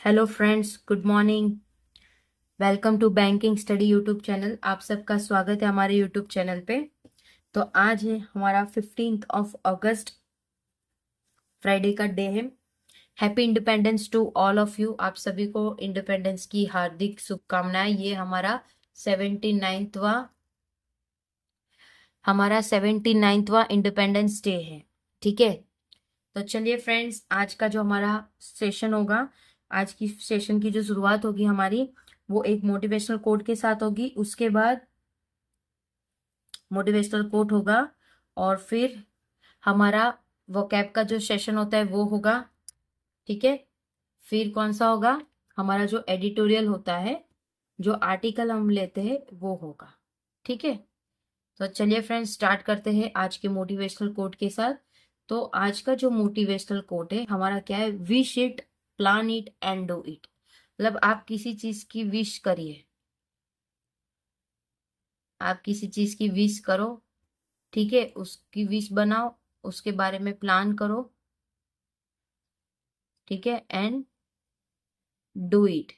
Hello friends, good morning. Welcome to banking study YouTube channel. आप सबका स्वागत है हमारे यूट्यूब चैनल पे। तो आज है हमारा 15 अगस्त, फ्राइडे का डे है। Happy independence to all of you. आप सभी को इंडिपेंडेंस की हार्दिक शुभकामनाएं। ये हमारा 79वां इंडिपेंडेंस डे है। ठीक है, तो चलिए फ्रेंड्स, आज का जो हमारा सेशन होगा, आज की सेशन की जो शुरुआत होगी हमारी, वो एक मोटिवेशनल कोट के साथ होगी। उसके बाद मोटिवेशनल कोट होगा और फिर हमारा वोकैब का जो सेशन होता है वो होगा। ठीक है, फिर कौन सा होगा, हमारा जो एडिटोरियल होता है, जो आर्टिकल हम लेते हैं वो होगा। ठीक है, तो चलिए फ्रेंड्स, स्टार्ट करते हैं आज के मोटिवेशनल कोट के साथ। तो आज का जो मोटिवेशनल कोट है हमारा क्या है, wish it, plan it and do it. मतलब आप किसी चीज की विश करिए, आप किसी चीज की विश करो। ठीक है, उसकी विश बनाओ, उसके बारे में प्लान करो। ठीक है, एंड डू इट,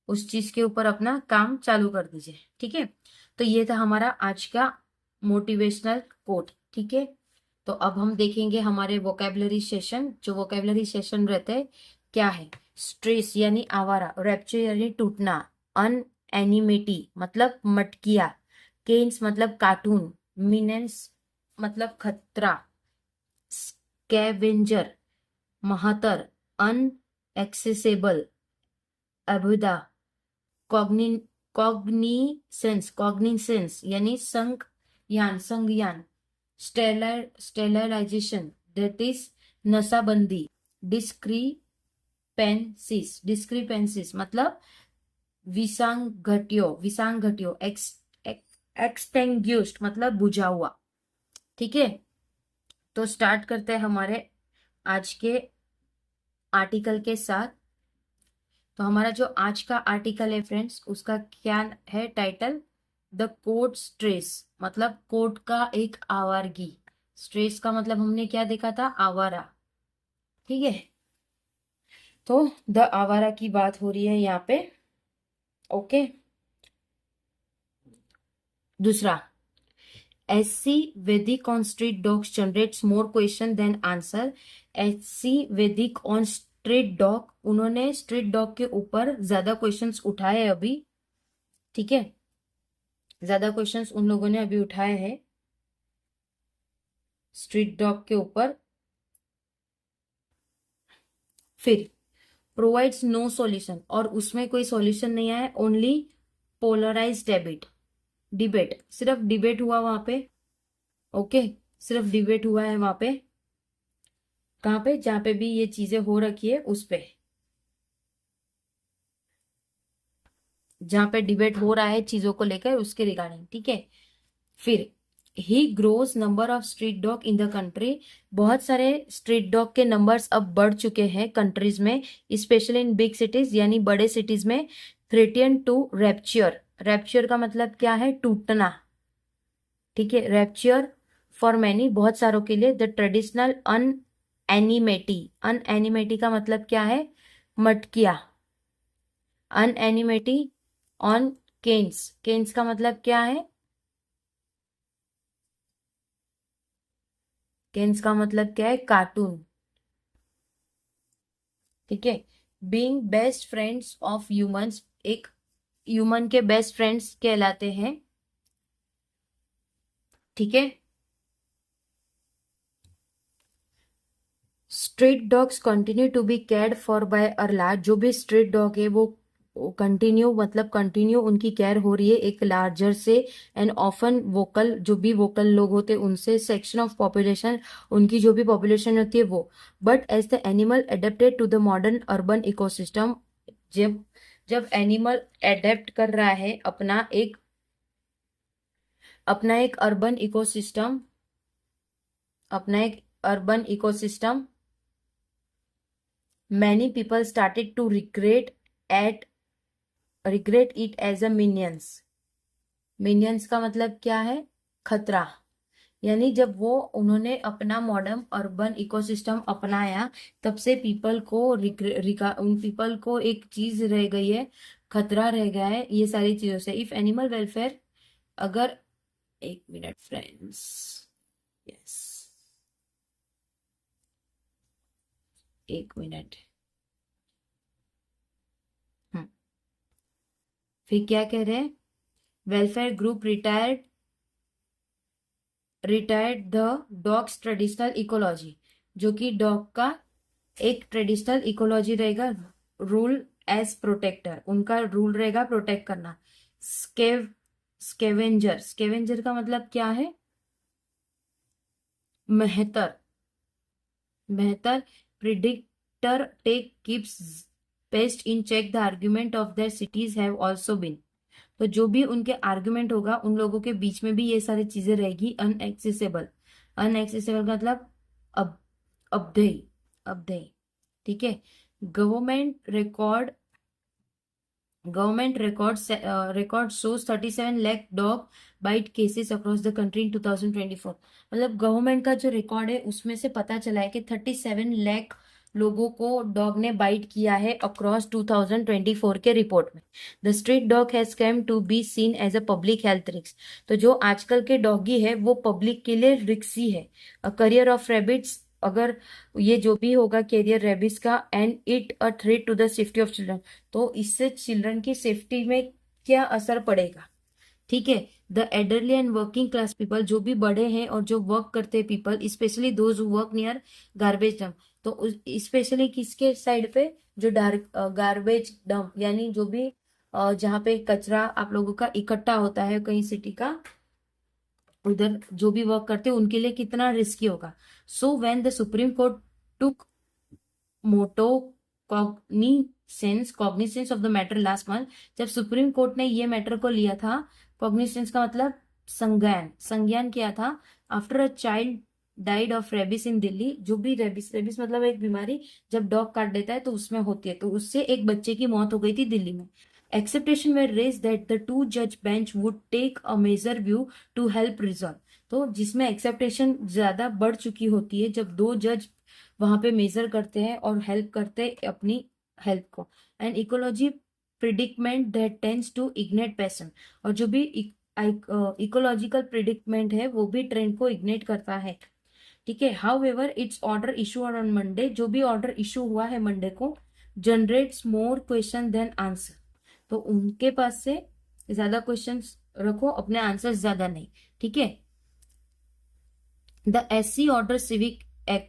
उस चीज के ऊपर अपना काम चालू कर दीजिए। ठीक है, तो ये था हमारा आज का मोटिवेशनल कोट। ठीक है, तो अब हम देखेंगे हमारे वोकेबलरी सेशन। जो वोकेबलरी सेशन रहते हैं क्या है, स्ट्रेस यानी आवारा, रैप्चर यानी टूटना, अन एनिमेटी मतलब मटकिया, केन्स मतलब कार्टून, मिनेंस मतलब खतरा, स्कैवेंजर महातर, अन एक्सेसिबल अभुदा, कॉग्नि कॉग्निसेंस यानी संज्ञान, स्टेलाइजेशन दैट इज नसाबंदी, डिस्क्रिपेंसीज मतलब विसांगट्यो, एक्सटेंग्यूस्ड मतलब बुझा हुआ। ठीक है, तो स्टार्ट करते हैं हमारे आज के आर्टिकल के साथ। तो हमारा जो आज का आर्टिकल है फ्रेंड्स, उसका क्या है टाइटल, द कोर्ट स्ट्रेस, मतलब कोर्ट का एक आवारगी। स्ट्रेस का मतलब हमने क्या देखा था, आवारा। ठीक है, तो द आवारा की बात हो रही है यहाँ पे। ओके, दूसरा, SC verdict on street dogs generates more question than answer. SC verdict on street dog, उन्होंने स्ट्रीट डॉग के ऊपर ज्यादा क्वेश्चंस उठाए अभी। ठीक है, ज्यादा क्वेश्चंस उन लोगों ने अभी उठाए हैं स्ट्रीट डॉग के ऊपर। फिर प्रोवाइड्स नो सॉल्यूशन, और उसमें कोई सॉल्यूशन नहीं आया, ओनली पोलराइज डिबेट, सिर्फ डिबेट हुआ वहां पे। ओके, सिर्फ डिबेट हुआ है वहां पे। कहाँ पे, जहां पे भी ये चीजें हो रखी है उस पे, जहां पे डिबेट हो रहा है चीजों को लेकर उसके रिगार्डिंग। ठीक है, फिर ही grows number of street dog in the country, बहुत सारे स्ट्रीट डॉग के नंबर्स अब बढ़ चुके हैं कंट्रीज में, स्पेशली इन बिग सिटीज यानी बड़े सिटीज में। थ्रेटियन टू रैप्चर, रैप्चर का मतलब क्या है, टूटना। ठीक है, रैप्चर फॉर मैनी, बहुत सारों के लिए। द ट्रेडिशनल अन एनिमेटी, अन एनिमेटी का मतलब क्या है, मटकिया। अन एनिमेटी ऑन केन्स, केन्स का मतलब क्या है, केन्स का मतलब क्या है, कार्टून। ठीक है, being best friends of humans, एक ह्यूमन के बेस्ट फ्रेंड्स कहलाते हैं। ठीक है, street dogs continue to be cared for by a large, जो भी स्ट्रीट डॉग है वो कंटिन्यू मतलब कंटिन्यू उनकी केयर हो रही है एक लार्जर से, एंड ऑफन वोकल, जो भी वोकल लोग होते हैं उनसे, सेक्शन ऑफ पॉपुलेशन, उनकी जो भी पॉपुलेशन होती है वो। But as the animal adapted to the modern urban ecosystem, जब जब एनिमल एडेप्ट कर रहा है अपना एक अर्बन इकोसिस्टम, अपना एक urban ecosystem, many people started to regret it as a minions. Minions का मतलब क्या है, खतरा। यानी जब वो उन्होंने अपना मॉडर्न अर्बन इकोसिस्टम अपनाया, तब से पीपल को उन पीपल को एक चीज रह गई है, खतरा रह गया है ये सारी चीजों से। इफ एनिमल वेलफेयर, अगर, एक मिनट फ्रेंड्स, यस, एक मिनट। हम्म, फिर क्या कह रहे हैं, welfare group retired the dogs traditional ecology, जो कि डॉग का एक ट्रेडिशनल इकोलॉजी रहेगा, रूल एज प्रोटेक्टर, उनका रूल रहेगा प्रोटेक्ट करना। स्केवेंजर, स्केवेंजर का मतलब क्या है, मेहतर, मेहतर, predator take keeps pest in check, the argument of their cities have also been. तो जो भी उनके आर्ग्यूमेंट होगा उन लोगों के बीच में भी ये सारी चीजें रहेगी अनएक्सेसिबल। अनएक्सेसिबल का मतलब अब अपधेय, अपधेय, ठीक है। Government record government record shows 37 lakh dog bite cases across the country in 2024। मतलब गवर्नमेंट का जो रिकॉर्ड है उसमें से पता चला है कि 37 लाख लोगों को डॉग ने बाइट किया है अक्रॉस 2024 के रिपोर्ट में। The street dog has come to be seen as a public health risk. तो जो आजकल के डॉगी है वो पब्लिक के लिए रिक्सी है। अ करियर ऑफ रेबिट्स, अगर ये जो भी होगा कैरियर रेबिस का, and it a threat to the safety of children, तो इससे चिल्ड्रन की सेफ्टी में क्या असर पड़ेगा, ठीक है। The elderly and working class people, जो भी बड़े हैं और जो वर्क करते हैं people, specially those who work near garbage dump, तो स्पेशली किसके साइड पे, जो गार्बेज डंप, यानी जो भी जहाँ पे कचरा आप लोगों का इकट्ठा होता है कहीं सिटी का, उधर जो भी वर्क करते हैं उनके लिए कितना रिस्की होगा। So when the Supreme Court took motu cognisance of the matter last month, जब सुप्रीम कोर्ट ने ये मैटर को लिया था, कॉग्निसेंस का मतलब संज्ञान, संज्ञान किया था, after a child died of rabies in Delhi, जो भी रेबिस, रेबिस मतलब एक बीमारी जब डॉग काट देता है तो उसमें होती है, तो उससे एक बच्चे की मौत हो गई थी दिल्ली में। Expectation were raised that the two जज bench would take a major view to help resolve. तो जिसमें एक्सेप्टेशन ज्यादा बढ़ चुकी होती है जब दो जज वहां पे मेजर करते हैं और हेल्प करते हैं अपनी हेल्प को। And ecology predicament that tends to ignite passion, और जो भी इकोलॉजिकल प्रिडिक्टमेंट है वो भी ट्रेंड को इग्नेट करता है, ठीक है। However its order issue on Monday, जो भी ऑर्डर इशू हुआ है मंडे को, generates more question than answer. तो उनके पास से ज्यादा क्वेश्चंस रखो, अपने आंसर ज्यादा नहीं, ठीक है। The SC order civic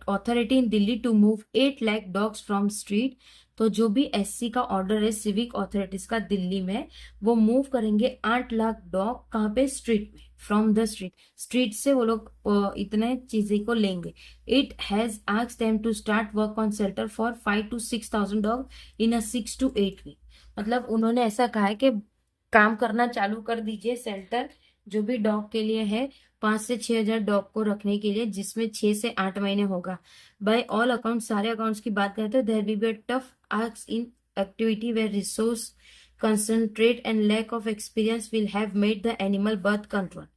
authority in Delhi to move 8 lakh dogs from street. तो जो भी एससी का ऑर्डर है सिविक अथॉरिटीज का दिल्ली में, वो मूव करेंगे 8 लाख डॉग, कहाँ पे, स्ट्रीट में, फ्रॉम द स्ट्रीट, स्ट्रीट से वो लोग इतने चीजें को लेंगे। It has asked them to start work on shelter for 5 to 6,000 dog in a 6 to 8 week. मतलब उन्होंने ऐसा कहा है कि काम करना चालू कर दीजिए शेल्टर, जो भी डॉग के लिए है, 5 से 6 हजार डॉग को रखने के लिए, जिसमें 6 से 8 महीने होगा। बाय ऑल अकाउंट, सारे अकाउंट्स की बात करें तो there will be a tough ask in activity where resource concentrate and lack of experience will have made the animal birth control.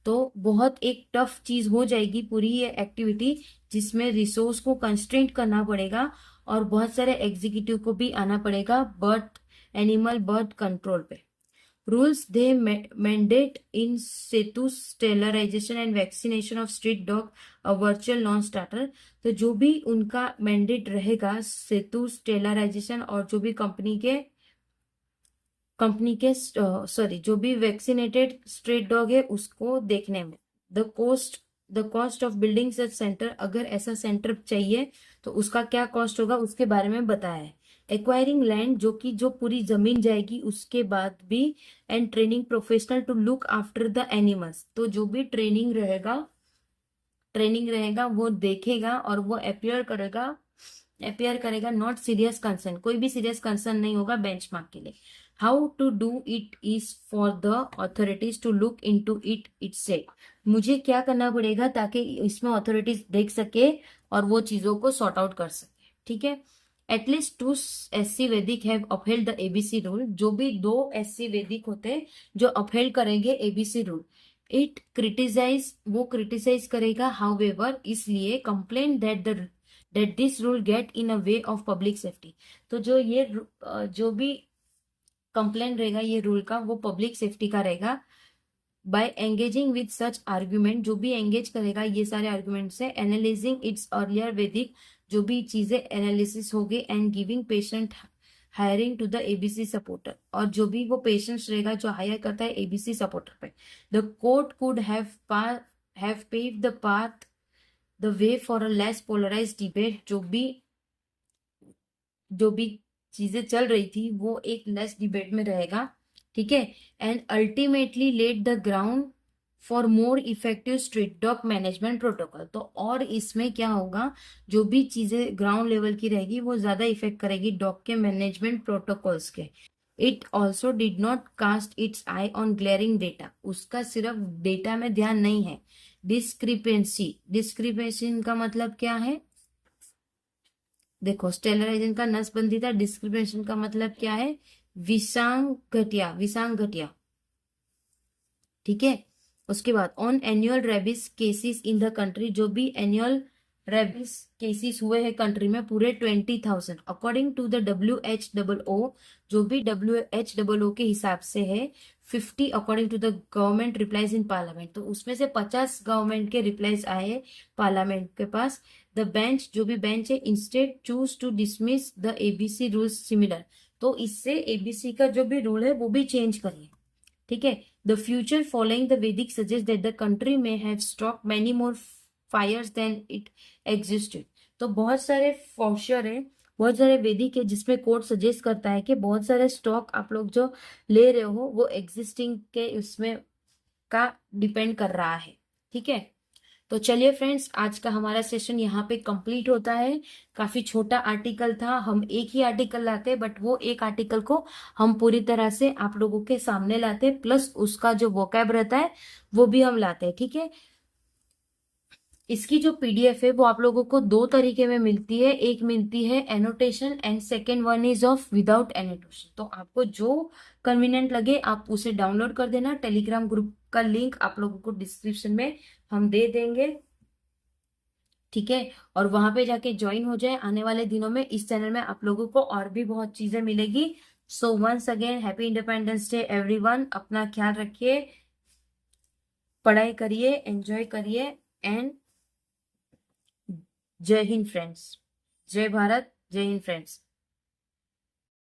तो बहुत एक टफ चीज हो जाएगी पूरी ये एक्टिविटी, जिसमें रिसोर्स को कंस्ट्रेंट करना पड़ेगा और बहुत सारे एग्जीक्यूटिव को भी आना पड़ेगा बर्थ, एनिमल बर्थ कंट्रोल पे। Rules they mandate in situ sterilisation and vaccination of street dog a virtual non starter. तो जो भी उनका मैंडेट रहेगा सेतु स्टेलराइजेशन, और जो भी कंपनी के सॉरी जो भी वैक्सीनेटेड स्ट्रीट डॉग है उसको देखने में। The cost of building such centre, अगर ऐसा सेंटर चाहिए तो उसका क्या कॉस्ट होगा उसके बारे में बताया है। एक्वायरिंग लैंड, जो कि जो पूरी जमीन जाएगी उसके बाद भी। And training professional to look after the animals, तो जो भी ट्रेनिंग रहेगा वो देखेगा और वो अपियर करेगा नॉट सीरियस कंसर्न, कोई भी सीरियस कंसर्न नहीं होगा बेंचमार्क के लिए। How to do it is for the authorities to look into it itself, मुझे क्या करना पड़ेगा ताकि इसमें अथॉरिटीज देख सके और वो चीजों को सॉर्ट आउट कर सके, ठीक है। एटलीस्ट 2 एससी वैदिक have upheld the ABC rule, जो भी 2 एससी वैदिक होते हैं जो अपहेल्ड करेंगे एबीसी रूल। वो क्रिटिसाइज करेगा, हाउएवर इसलिए complain that this rule get in a way of public safety. तो जो भी कंप्लेन रहेगा ये रूल का, वो पब्लिक सेफ्टी का रहेगा। By engaging with such argument, जो भी एंगेज करेगा ये सारे आर्ग्यूमेंट से, एनालिजिंग इट्स अर्लियर वैदिक, जो भी चीजें एनालिसिस होगी, and giving patient hiring to the ABC supporter, और जो भी वो पेशेंट्स रहेगा जो हायर करता है एबीसी सपोर्टर पे, the court could have paved the path the way for a less polarised debate. जो भी चीजें चल रही थी वो एक लेस डिबेट में रहेगा, ठीक है। And ultimately lead the ground for more effective street dog management protocol. तो और इसमें क्या होगा, जो भी चीजें ग्राउंड लेवल की रहेगी वो ज्यादा इफेक्ट करेगी डॉग के मैनेजमेंट प्रोटोकॉल्स के। It also did not cast its eye on glaring data, उसका सिर्फ डेटा में ध्यान नहीं है। डिस्क्रिपेंसी का मतलब क्या है, देखो स्टेलराइजेशन का नसबंदी था, डिस्क्रिमिनेशन का मतलब क्या है, विसांग घटिया, ठीक है। उसके बाद on annual rabies cases in the country, जो भी एनुअल रेबिस केसेस हुए हैं कंट्री में पूरे 20,000 अकॉर्डिंग टू द WHO, जो भी WHO के हिसाब से है 50 according to the government replies in parliament. तो उसमें से 50 गवर्नमेंट के रिप्लाईज आए पार्लियामेंट के पास। द बेंच, जो भी बेंच है, instead choose to dismiss the ABC rules similar, तो इससे एबीसी का जो भी रूल है वो भी चेंज करिए, ठीक है। The future following the Vedic suggest that the country may have stock many more fires than it existed. तो बहुत सारे फ्यूचर है, बहुत सारे वैदिक है जिसमें कोर्ट सजेस्ट करता है कि बहुत सारे स्टॉक आप लोग जो ले रहे हो वो एग्जिस्टिंग के उसमें का डिपेंड कर रहा है, ठीक है। तो चलिए फ्रेंड्स, आज का हमारा सेशन यहाँ पे कंप्लीट होता है। काफी छोटा आर्टिकल था, हम एक ही आर्टिकल लाते बट वो एक आर्टिकल को हम पूरी तरह से आप लोगों के सामने लाते, प्लस उसका जो वोकैब रहता है वो भी हम लाते हैं, ठीक है। इसकी जो पीडीएफ है वो आप लोगों को दो तरीके में मिलती है, एक मिलती है annotation and second one is of without annotation. तो आपको जो कन्वीनियंट लगे आप उसे डाउनलोड कर देना। टेलीग्राम ग्रुप का लिंक आप लोगों को डिस्क्रिप्शन में हम दे देंगे, ठीक है। और वहां पे जाके ज्वाइन हो जाए। आने वाले दिनों में इस चैनल में आप लोगों को और भी बहुत चीजें मिलेगी। So once again happy independence day everyone. अपना ख्याल रखिए, पढ़ाई करिए, एंजॉय करिए, एंड जय हिंद फ्रेंड्स। जय भारत, जय हिंद फ्रेंड्स।